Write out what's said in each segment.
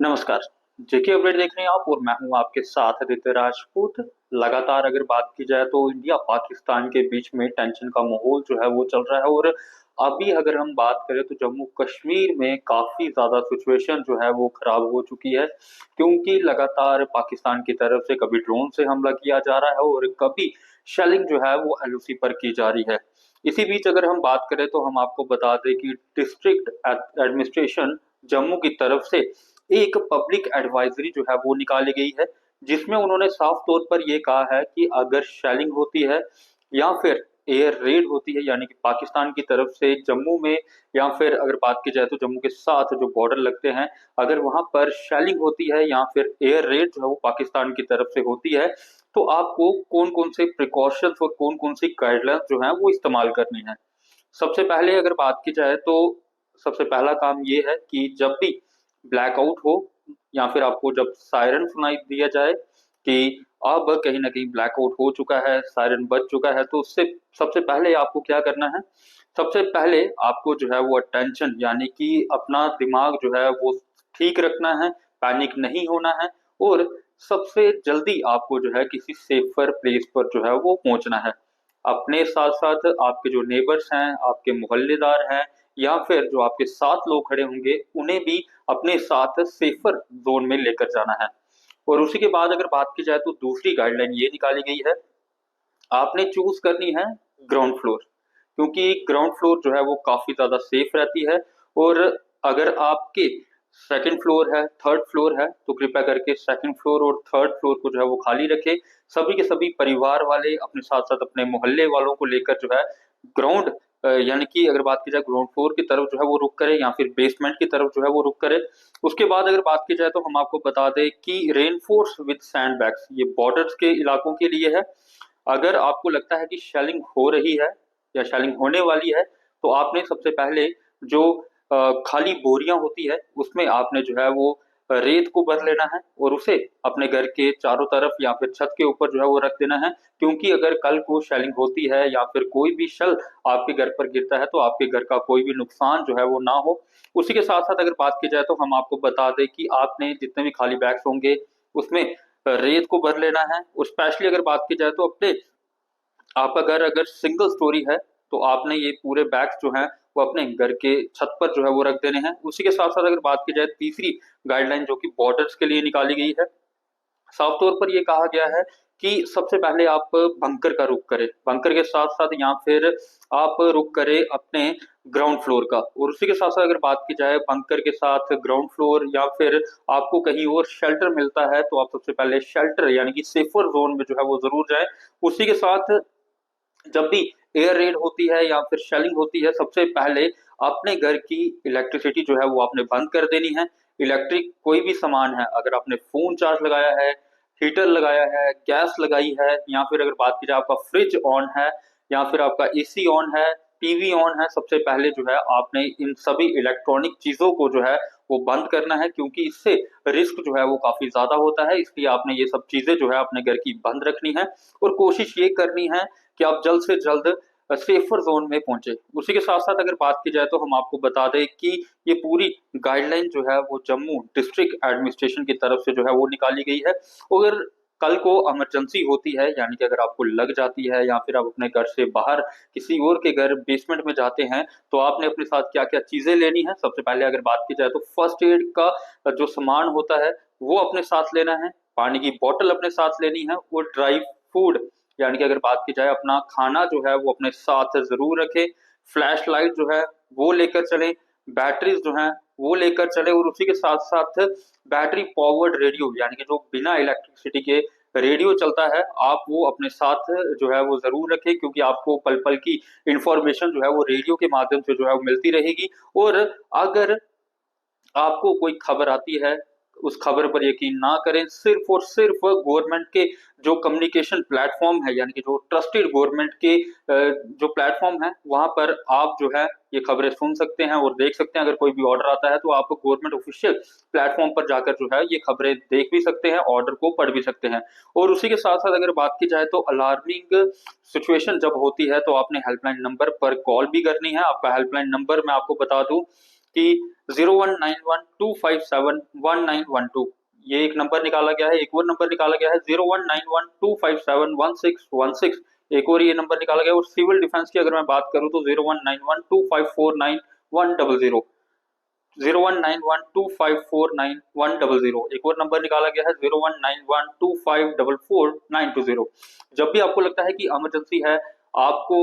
नमस्कार। जेके अपडेट देख रहे हैं आप और मैं हूं आपके साथ आदित्य राजपूत। लगातार अगर बात की जाए तो इंडिया पाकिस्तान के बीच में टेंशन का माहौल जो है वो चल रहा है और अभी अगर हम बात करें तो जम्मू कश्मीर में काफी ज्यादा सिचुएशन जो है वो खराब हो चुकी है, क्योंकि लगातार पाकिस्तान की तरफ से कभी ड्रोन से हमला किया जा रहा है और कभी शेलिंग जो है वो एलओसी पर की जा रही है। इसी बीच अगर हम बात करें तो हम आपको बता दें कि डिस्ट्रिक्ट एडमिनिस्ट्रेशन जम्मू की तरफ से एक पब्लिक एडवाइजरी जो है वो निकाली गई है, जिसमें उन्होंने साफ तौर पर यह कहा है कि अगर शेलिंग होती है या फिर एयर रेड होती है, यानी कि पाकिस्तान की तरफ से जम्मू में या फिर अगर बात की जाए तो जम्मू के साथ जो बॉर्डर लगते हैं, अगर वहां पर शेलिंग होती है या फिर एयर रेड जो है वो पाकिस्तान की तरफ से होती है, तो आपको कौन कौन से प्रिकॉशंस और कौन कौन सी गाइडलाइंस जो है वो इस्तेमाल करनी है। सबसे पहले अगर बात की जाए तो सबसे पहला काम ये है कि जब भी ब्लैकआउट हो या फिर आपको जब सायरन सुनाई दिया जाए कि अब कहीं ना कहीं ब्लैकआउट हो चुका है, सायरन बज चुका है, तो उससे सबसे पहले आपको क्या करना है। सबसे पहले आपको जो है वो अटेंशन यानी कि अपना दिमाग जो है वो ठीक रखना है, पैनिक नहीं होना है और सबसे जल्दी आपको जो है किसी सेफर प्लेस पर जो है वो पहुंचना है। अपने साथ साथ आपके जो नेबर्स हैं, आपके मोहल्लेदार हैं या फिर जो आपके साथ लोग खड़े होंगे, उन्हें भी अपने साथ सेफर जोन में लेकर जाना है। और उसी के बाद अगर बात की जाए तो दूसरी गाइडलाइन ये निकाली गई है, आपने चूज करनी है ग्राउंड फ्लोर, क्योंकि ग्राउंड फ्लोर जो है वो काफी ज्यादा सेफ रहती है। और अगर आपके सेकंड फ्लोर है, थर्ड फ्लोर है, तो कृपया करके सेकंड फ्लोर और थर्ड फ्लोर को जो है वो खाली रखें। सभी के सभी परिवार वाले अपने साथ साथ अपने मोहल्ले वालों को लेकर जो है ग्राउंड यानी कि अगर बात की जाए ग्राउंड फ्लोर की तरफ जो है वो रुक करे या फिर बेसमेंट की तरफ जो है वो रुक करे। उसके बाद अगर बात की जाए तो हम आपको बता दें कि रेनफोर्स विद सैंड बैग्स ये बॉर्डर्स के इलाकों के लिए है। अगर आपको लगता है कि शेलिंग हो रही है या शेलिंग होने वाली है, तो आपने सबसे पहले जो खाली बोरियां होती है उसमें आपने जो है वो रेत को भर लेना है और उसे अपने घर के चारों तरफ या फिर छत के ऊपर जो है वो रख देना है, क्योंकि अगर कल को शेलिंग होती है या फिर कोई भी शल आपके घर पर गिरता है तो आपके घर का कोई भी नुकसान जो है वो ना हो। उसी के साथ साथ अगर बात की जाए तो हम आपको बता दें कि आपने जितने भी खाली बैग्स होंगे उसमें रेत को भर लेना है। और स्पेशली अगर बात की जाए तो अपने आपका घर अगर सिंगल स्टोरी है तो आपने ये पूरे बैग्स जो हैं वो अपने घर के छत पर जो है वो रख देने हैं। उसी के साथ साथ अगर बात की जाए तीसरी गाइडलाइन जो कि बॉर्डर्स के लिए निकाली गई है, साफ तौर पर ये कहा गया है कि सबसे पहले आप बंकर का रुख करें, बंकर के साथ साथ या फिर आप रुख करें अपने ग्राउंड फ्लोर का। और उसी के साथ साथ अगर बात की जाए बंकर के साथ ग्राउंड फ्लोर या फिर आपको कहीं और शेल्टर मिलता है तो आप सबसे पहले शेल्टर यानी कि सेफर जोन में जो है वो जरूर जाएं। उसी के साथ जब भी एयर रेड होती है या फिर शेलिंग होती है, सबसे पहले अपने घर की इलेक्ट्रिसिटी जो है वो आपने बंद कर देनी है। इलेक्ट्रिक कोई भी सामान है, अगर आपने फोन चार्ज लगाया है, हीटर लगाया है, गैस लगाई है या फिर अगर बात की जाए आपका फ्रिज ऑन है या फिर आपका एसी ऑन है, टीवी ऑन है, सबसे पहले जो है आपने इन सभी इलेक्ट्रॉनिक चीजों को जो है वो बंद करना है, क्योंकि इससे रिस्क जो है वो काफी ज्यादा होता है। इसलिए आपने ये सब चीजें जो है अपने घर की बंद रखनी है और कोशिश ये करनी है कि आप जल्द से जल्द सेफर जोन में पहुंचे। उसी के साथ साथ अगर बात की जाए तो हम आपको बता दें कि ये पूरी गाइडलाइन जो है वो जम्मू डिस्ट्रिक्ट एडमिनिस्ट्रेशन की तरफ से जो है वो निकाली गई है। अगर कल को इमरजेंसी होती है यानी कि अगर आपको लग जाती है या फिर आप अपने घर से बाहर किसी और के घर बेसमेंट में जाते हैं, तो आपने अपने साथ क्या क्या चीजें लेनी है। सबसे पहले अगर बात की जाए तो फर्स्ट एड का जो सामान होता है वो अपने साथ लेना है, पानी की बोतल अपने साथ लेनी है और ड्राई फूड यानी कि अगर बात की जाए अपना खाना जो है वो अपने साथ जरूर रखें। फ्लैश लाइट जो है वो लेकर चलें, बैटरीज जो है वो लेकर चले और उसी के साथ साथ बैटरी पावर्ड रेडियो यानी कि जो बिना इलेक्ट्रिसिटी के रेडियो चलता है, आप वो अपने साथ जो है वो जरूर रखें, क्योंकि आपको पल पल की इंफॉर्मेशन जो है वो रेडियो के माध्यम से जो है वो मिलती रहेगी। और अगर आपको कोई खबर आती है उस खबर पर यकीन ना करें, सिर्फ और सिर्फ गवर्नमेंट के जो कम्युनिकेशन प्लेटफॉर्म है यानी कि जो ट्रस्टेड गवर्नमेंट के जो प्लेटफॉर्म है वहां पर आप जो है ये खबरें सुन सकते हैं और देख सकते हैं। अगर कोई भी ऑर्डर आता है तो आप गवर्नमेंट ऑफिशियल प्लेटफॉर्म पर जाकर जो है ये खबरें देख भी सकते हैं, ऑर्डर को पढ़ भी सकते हैं। और उसी के साथ साथ अगर बात की जाए तो अलार्मिंग सिचुएशन जब होती है तो आपने हेल्पलाइन नंबर पर कॉल भी करनी है। आपका हेल्पलाइन नंबर मैं आपको बता दूं कि 019125711912 ये एक नंबर निकाला गया है। एक और नंबर निकाला गया है 019125711616 एक और ये नंबर निकाला गया है। और सिविल डिफेंस की अगर मैं बात करूं तो 019125491100 019125491100 एक और नंबर निकाला गया है 019125444920। जब भी आपको लगता है कि इमरजेंसी है, आपको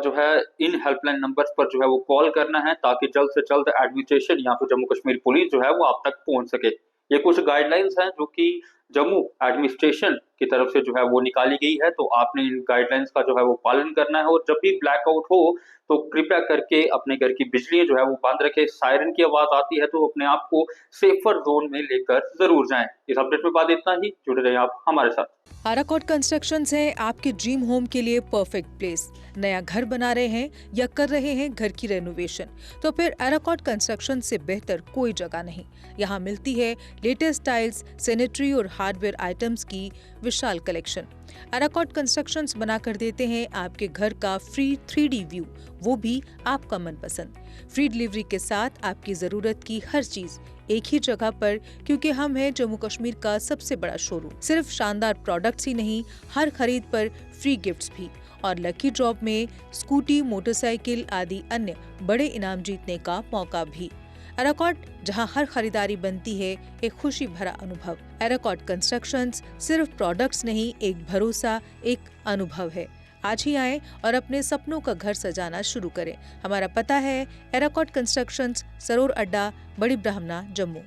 जो है इन हेल्पलाइन नंबर्स पर जो है वो कॉल करना है ताकि जल्द से जल्द एडमिनिस्ट्रेशन या फिर जम्मू कश्मीर पुलिस जो है वो आप तक पहुंच सके। ये कुछ गाइडलाइंस हैं जो कि जम्मू एडमिनिस्ट्रेशन की तरफ से जो है वो निकाली गई है, तो आपने इन गाइडलाइंस का जो है वो पालन करना है। और जब भी ब्लैकआउट हो तो कृपया करके अपने घर की बिजली जो है वो बंद रखें। सायरन की आवाज आती है तो अपने आप को सेफर जोन में लेकर जरूर जाएं। इस अपडेट में बात इतना ही, जुड़े रहिए आप हमारे साथ। आराकोट कंस्ट्रक्शंस है आपके ड्रीम होम के लिए परफेक्ट प्लेस। नया घर बना रहे हैं या कर रहे हैं घर की रेनोवेशन, तो फिर आराकोट कंस्ट्रक्शन से बेहतर कोई जगह नहीं। यहाँ मिलती है लेटेस्ट टाइल्स, सैनिटरी और हार्डवेयर आइटम्स की विशाल कलेक्शन। आराकोट कंस्ट्रक्शंस बना कर देते हैं आपके घर का फ्री 3D व्यू, वो भी आपका मनपसंद। फ्री डिलीवरी के साथ आपकी जरूरत की हर चीज एक ही जगह पर, क्योंकि हम हैं जम्मू कश्मीर का सबसे बड़ा शोरूम। सिर्फ शानदार प्रोडक्ट्स ही नहीं, हर खरीद पर फ्री गिफ्ट्स भी और लकी ड्रॉप में स्कूटी, मोटरसाइकिल आदि अन्य बड़े इनाम जीतने का मौका भी। आराकोट, जहां हर खरीदारी बनती है एक खुशी भरा अनुभव। आराकोट कंस्ट्रक्शंस सिर्फ प्रोडक्ट्स नहीं, एक भरोसा, एक अनुभव है। आज ही आएं और अपने सपनों का घर सजाना शुरू करें। हमारा पता है आराकोट कंस्ट्रक्शंस, सरोर अड्डा, बड़ी ब्राह्मणा, जम्मू।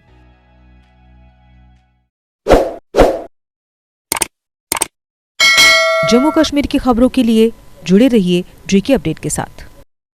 जम्मू कश्मीर की खबरों के लिए जुड़े रहिए JK अपडेट के साथ।